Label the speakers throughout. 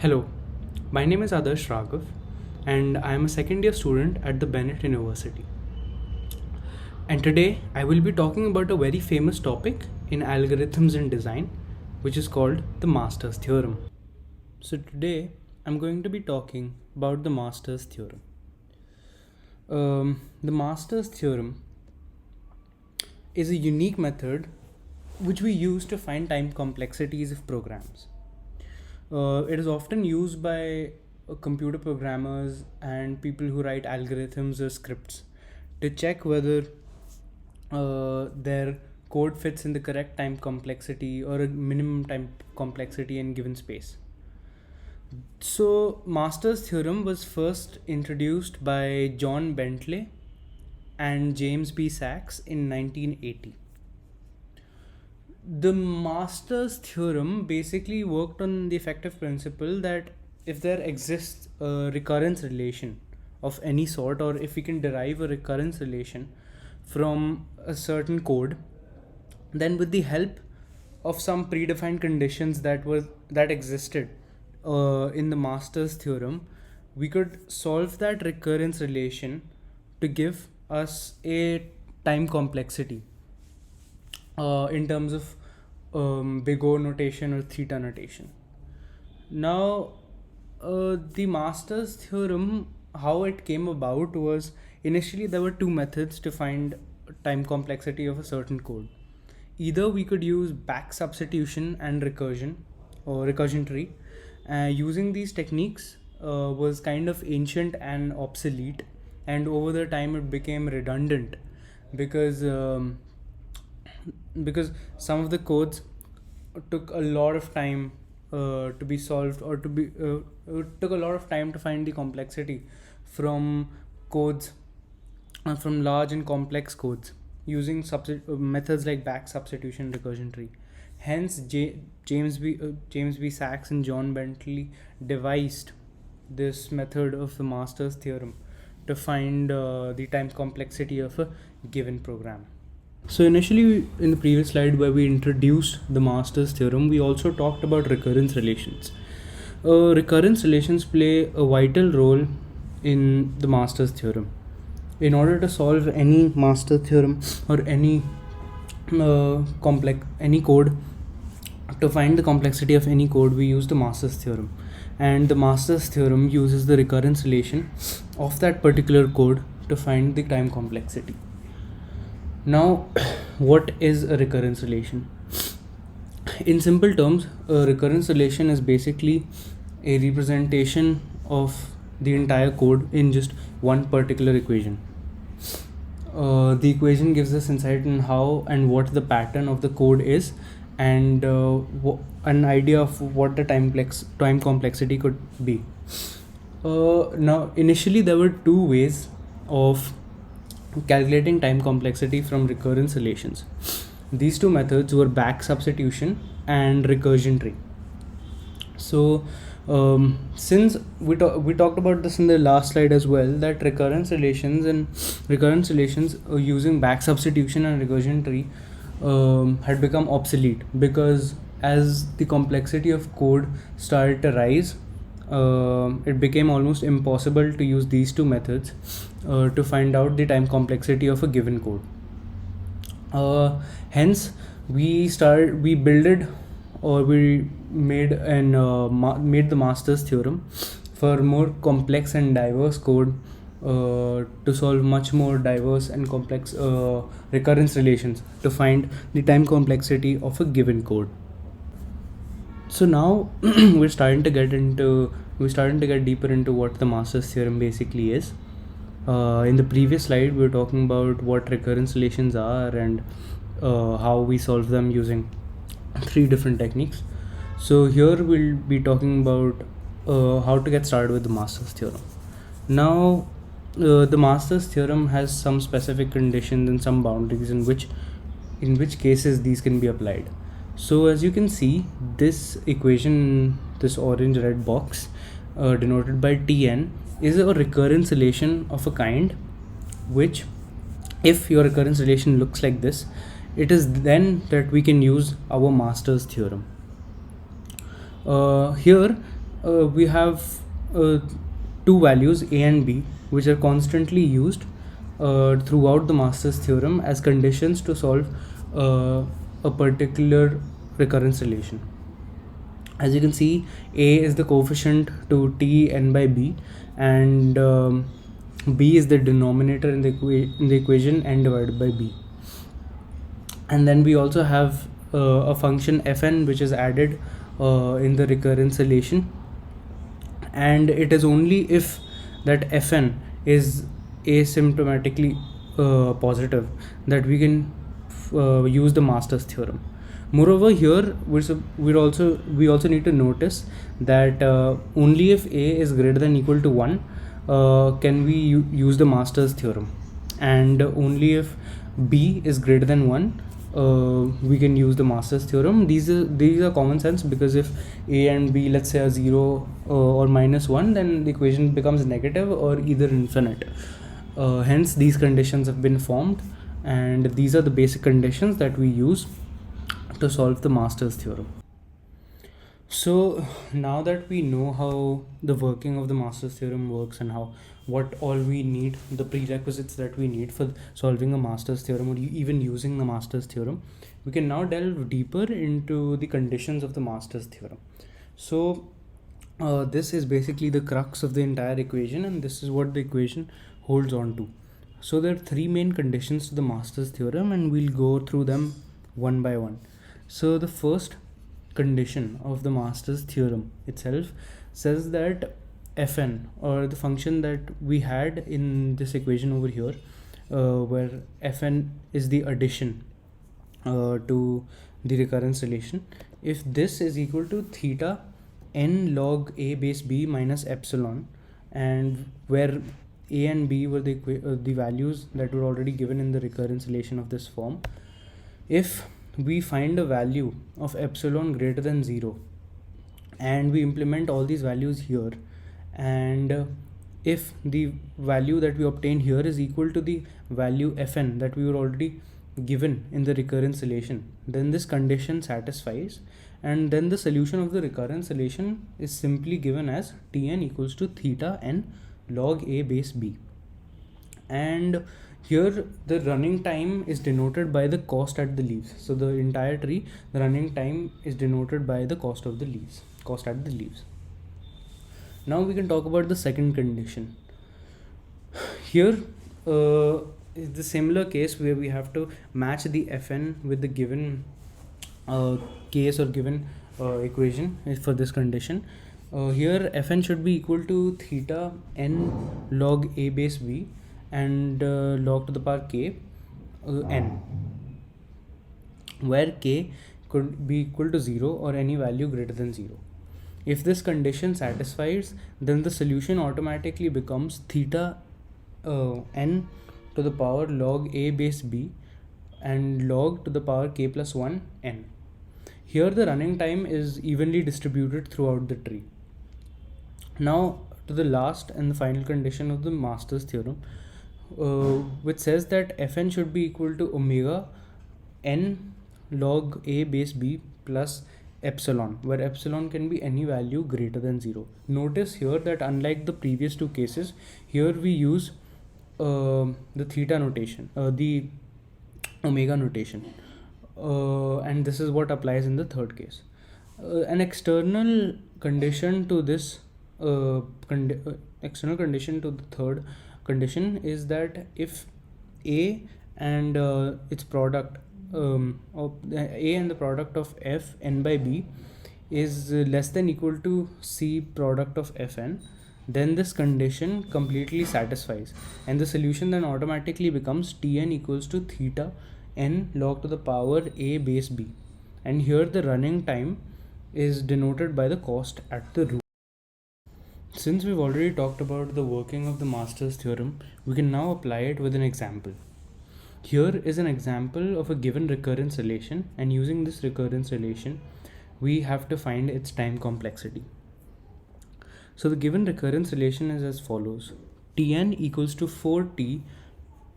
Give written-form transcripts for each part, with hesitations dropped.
Speaker 1: Hello, my name is Adarsh Raghav, and I am a second year student at the Bennett University. And today I will be talking about a very famous topic in algorithms and design, which is called the Master's Theorem. So, today I'm going to be talking about the Master's Theorem. The Master's Theorem is a unique method which we use to find time complexities of programs. It is often used by computer programmers and people who write algorithms or scripts to check whether their code fits in the correct time complexity or a minimum time complexity in given space. So, Master's theorem was first introduced by John Bentley and James B. Sachs in 1980. The Master's theorem basically worked on the effective principle that if there exists a recurrence relation of any sort, or if we can derive a recurrence relation from a certain code, then with the help of some predefined conditions that existed in the Master's theorem, we could solve that recurrence relation to give us a time complexity in terms of big O notation or theta notation. Now, the Master's theorem, how it came about was initially there were two methods to find time complexity of a certain code. Either we could use back substitution and recursion or recursion tree. Using these techniques was kind of ancient and obsolete, and over the time it became redundant because some of the codes took a lot of time to be solved, or it took a lot of time to find the complexity from codes from large and complex codes using methods like back substitution, recursion tree. Hence, James B. Sachs and John Bentley devised this method of the Master's theorem to find the time complexity of a given program. So initially, in the previous slide where we introduced the Master's theorem, we also talked about recurrence relations. Recurrence relations play a vital role in the Master's theorem. In order to solve any Master's theorem or any any code, to find the complexity of any code, we use the Master's theorem, and the Master's theorem uses the recurrence relation of that particular code to find the time complexity. Now, what is a recurrence relation? In simple terms, a recurrence relation is basically a representation of the entire code in just one particular equation. The equation gives us insight on how and what the pattern of the code is, and an idea of what the time complexity could be. Now, initially there were two ways of calculating time complexity from recurrence relations. These two methods were back substitution and recursion tree. So since we talked about this in the last slide as well, that recurrence relations using back substitution and recursion tree had become obsolete, because as the complexity of code started to rise, it became almost impossible to use these two methods to find out the time complexity of a given code. Hence, we made the Master's theorem for more complex and diverse code to solve much more diverse and complex recurrence relations to find the time complexity of a given code. So now we're starting to get deeper into what the Master's theorem basically is. In the previous slide, we were talking about what recurrence relations are and how we solve them using three different techniques. So here we'll be talking about how to get started with the Master's theorem. Now, the Master's theorem has some specific conditions and some boundaries in which cases these can be applied. So as you can see, this equation, this orange red box denoted by Tn, is a recurrence relation of a kind which, if your recurrence relation looks like this, it is then that we can use our Master's theorem. Here we have uh, two values a and b, which are constantly used throughout the Master's theorem as conditions to solve a particular recurrence relation. As you can see, a is the coefficient to t n by b, and b is the denominator in the equation n divided by b. And then we also have a function fn, which is added in the recurrence relation, and it is only if that fn is asymptomatically positive that we can use the Master's theorem. Moreover, here we also need to notice that only if a is greater than equal to 1 can we use the Master's theorem, and only if b is greater than 1 we can use the Master's theorem. These are common sense, because if a and b, let's say, are 0 or -1, then the equation becomes negative or either infinite. Hence these conditions have been formed, and these are the basic conditions that we use to solve the Master's theorem. So now that we know how the working of the Master's theorem works and how what all we need, the prerequisites that we need for solving a Master's theorem or even using the Master's theorem, we can now delve deeper into the conditions of the Master's theorem. So this is basically the crux of the entire equation, and this is what the equation holds on to. So there are three main conditions to the Master's theorem, and we'll go through them one by one. So the first condition of the Master's theorem itself says that fn, or the function that we had in this equation over here, where fn is the addition to the recurrence relation, if this is equal to theta n log a base b minus epsilon, and where a and b were the values that were already given in the recurrence relation of this form, if we find a value of epsilon greater than 0 and we implement all these values here, and if the value that we obtain here is equal to the value fn that we were already given in the recurrence relation, then this condition satisfies, and then the solution of the recurrence relation is simply given as Tn equals to theta n log a base b. And here the running time is denoted by the cost at the leaves. So the entire tree, the running time is denoted by the cost at the leaves. Now we can talk about the second condition. Here is the similar case where we have to match the fn with the given case or given equation for this condition. Here fn should be equal to theta n log a base b and log to the power k n, where k could be equal to 0 or any value greater than 0. If this condition satisfies, then the solution automatically becomes theta n to the power log a base b and log to the power k plus 1 n. Here the running time is evenly distributed throughout the tree. Now to the last and the final condition of the Master's theorem, which says that fn should be equal to omega n log a base b plus epsilon, where epsilon can be any value greater than 0. Notice here that unlike the previous two cases, here we use the theta notation, the omega notation, and this is what applies in the third case. An external condition to this external condition to the third condition is that if a and its product of a and the product of f n by b is less than equal to c product of fn, then this condition completely satisfies, and the solution then automatically becomes Tn equals to theta n log to the power a base b, and here the running time is denoted by the cost at the root. Since we've already talked about the working of the Master's theorem, we can now apply it with an example. Here is an example of a given recurrence relation, and using this recurrence relation, we have to find its time complexity. So the given recurrence relation is as follows: Tn equals to 4t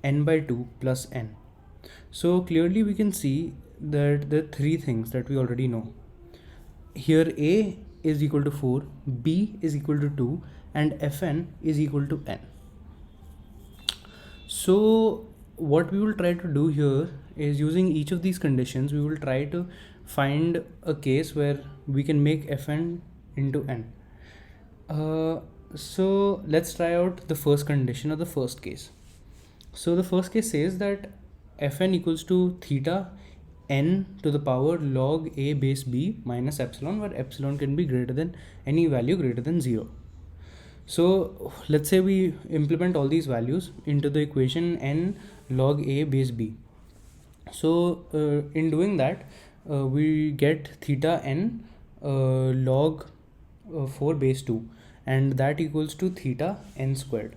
Speaker 1: n by 2 plus n. So clearly we can see that there are three things that we already know. Here a is equal to 4, b is equal to 2, and fn is equal to n. So what we will try to do here is, using each of these conditions, we will try to find a case where we can make fn into n. So let's try out the first condition, or the first case. So the first case says that fn equals to theta n to the power log a base b minus epsilon, where epsilon can be greater than any value greater than 0. So let's say we implement all these values into the equation n log a base b. So in doing that, we get theta n log 4 base 2, and that equals to theta n squared.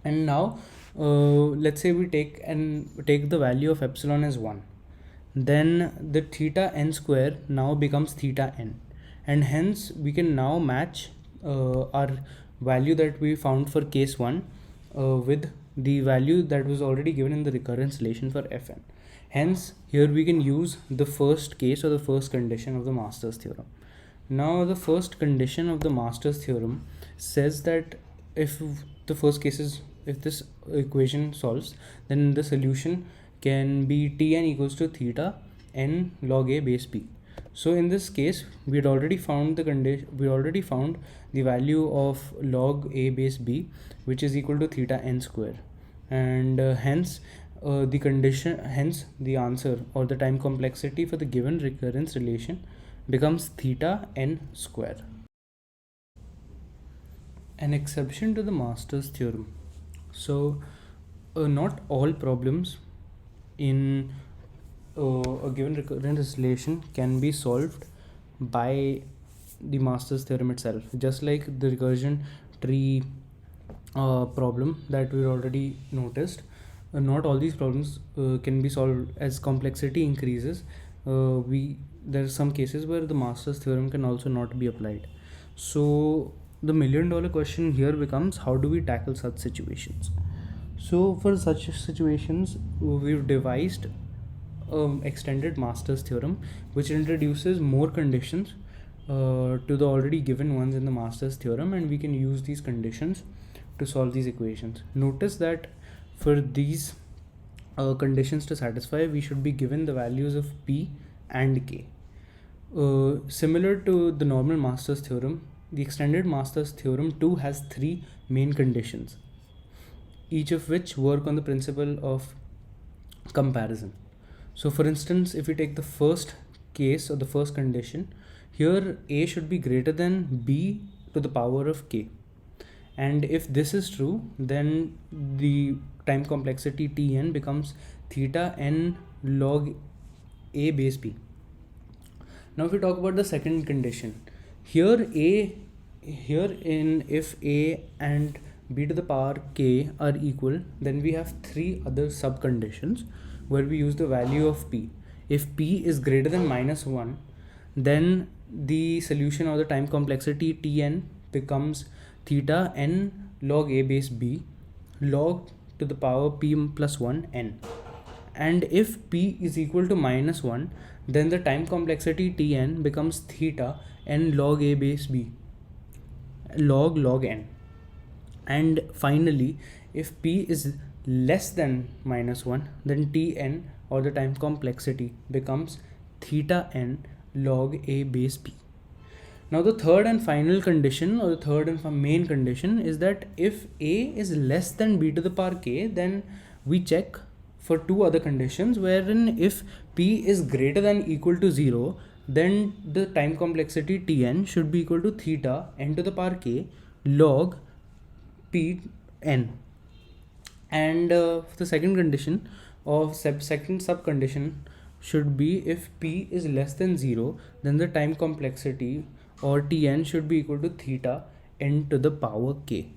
Speaker 1: And now let's say we take the value of epsilon as 1, then the theta n square now becomes theta n, and hence we can now match our value that we found for case 1 with the value that was already given in the recurrence relation for fn. Hence here we can use the first case, or the first condition of the Master's theorem. Now the first condition of the Master's theorem says that if the first case is, if this equation solves, then the solution can be Tn equals to theta n log a base b. So in this case, we had already found the condition, we already found the value of log a base b, which is equal to theta n square, and hence the answer, or the time complexity for the given recurrence relation, becomes theta n square. An exception to the Master's theorem. So not all problems in a given recurrence relation can be solved by the Master's theorem itself. Just like the recursion tree problem that we already noticed, not all these problems can be solved. As complexity increases, there are some cases where the Master's theorem can also not be applied. So the $1,000,000 question here becomes, how do we tackle such situations? So for such situations, we've devised extended Master's theorem, which introduces more conditions to the already given ones in the Master's theorem, and we can use these conditions to solve these equations. Notice that for these conditions to satisfy, we should be given the values of p and k. Similar to the normal Master's theorem, the extended Master's theorem too has 3 main conditions, each of which work on the principle of comparison. So for instance, if we take the first case, or the first condition, here a should be greater than b to the power of k, and if this is true, then the time complexity Tn becomes theta n log a base b. Now if we talk about the second condition, if a and b to the power k are equal, then we have 3 other sub conditions where we use the value of p. If p is greater than -1, then the solution, or the time complexity Tn, becomes theta n log a base b log to the power p plus 1 n. And if p is equal to -1, then the time complexity Tn becomes theta n log a base b log n. And finally, if p is less than -1, then Tn, or the time complexity, becomes theta n log a base b. Now the third and final condition, or the third and main condition, is that if a is less than b to the power k, then we check for 2 other conditions, wherein if p is greater than equal to 0, then the time complexity Tn should be equal to theta n to the power k log p n. And the second condition, of second subcondition, should be if p is less than 0, then the time complexity, or Tn, should be equal to theta n to the power k.